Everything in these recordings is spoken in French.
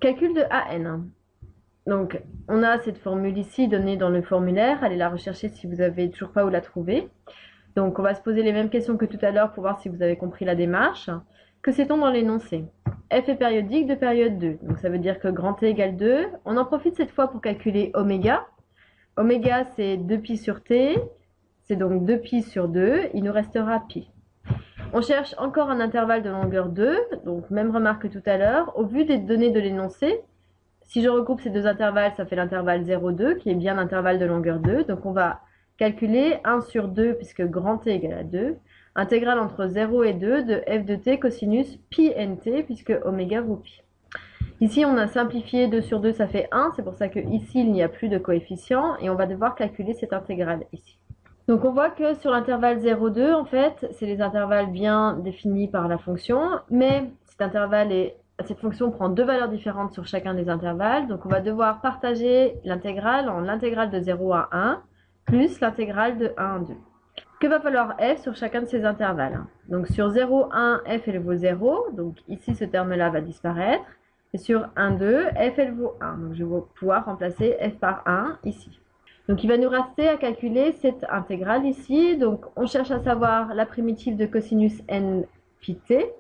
Calcul de AN. Donc, on a cette formule ici donnée dans le formulaire. Allez la rechercher si vous n'avez toujours pas où la trouver. Donc, on va se poser les mêmes questions que tout à l'heure pour voir si vous avez compris la démarche. Que sait-on dans l'énoncé? F est périodique de période 2. Donc, ça veut dire que grand T égale 2. On en profite cette fois pour calculer oméga. Oméga, c'est 2pi sur T. C'est donc 2pi sur 2. Il nous restera pi. On cherche encore un intervalle de longueur 2. Donc, même remarque que tout à l'heure. Au vu des données de l'énoncé, si je regroupe ces deux intervalles, ça fait l'intervalle 0,2 qui est bien l'intervalle de longueur 2. Donc on va calculer 1 sur 2 puisque grand T égale à 2. Intégrale entre 0 et 2 de f de t cosinus pi nt puisque oméga vaut pi. Ici on a simplifié 2 sur 2 ça fait 1. C'est pour ça que ici il n'y a plus de coefficient et on va devoir calculer cette intégrale ici. Donc on voit que sur l'intervalle 0,2 en fait c'est les intervalles bien définis par la fonction. Mais cette fonction prend deux valeurs différentes sur chacun des intervalles. Donc on va devoir partager l'intégrale en l'intégrale de 0 à 1 plus l'intégrale de 1 à 2. Que va falloir f sur chacun de ces intervalles? Donc sur 0, 1, f elle vaut 0. Donc ici ce terme-là va disparaître. Et sur 1, 2, f elle vaut 1. Donc je vais pouvoir remplacer f par 1 ici. Donc il va nous rester à calculer cette intégrale ici. Donc on cherche à savoir la primitive de cosinus n pi t.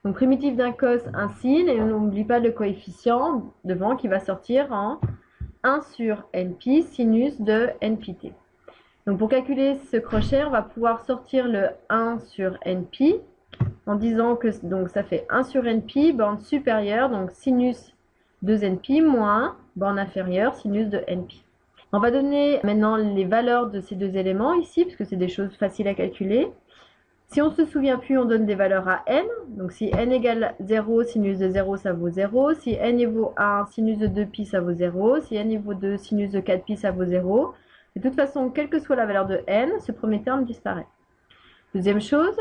Donc primitive d'un cos, un sin, et on n'oublie pas le coefficient devant qui va sortir en 1 sur npi sinus de npt. Donc pour calculer ce crochet, on va pouvoir sortir le 1 sur npi en disant que donc ça fait 1 sur npi, borne supérieure, donc sinus de npi, moins borne inférieure, sinus de npi. On va donner maintenant les valeurs de ces deux éléments ici, parce que c'est des choses faciles à calculer. Si on ne se souvient plus, on donne des valeurs à n. Donc si n égale 0, sinus de 0, ça vaut 0. Si n évaut 1, sinus de 2pi, ça vaut 0. Si n évaut 2, sinus de 4pi, ça vaut 0. De toute façon, quelle que soit la valeur de n, ce premier terme disparaît. Deuxième chose,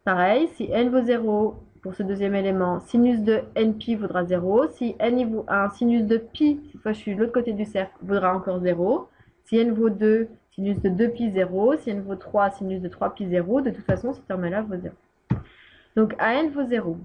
pareil, si n vaut 0 pour ce deuxième élément, sinus de npi vaudra 0. Si n vaut 1, sinus de pi, cette fois je suis de l'autre côté du cercle, vaudra encore 0. Si n vaut 2, sinus de 2pi 0, si n vaut 3, sinus de 3pi 0, de toute façon ce terme-là vaut 0. Donc AN vaut 0.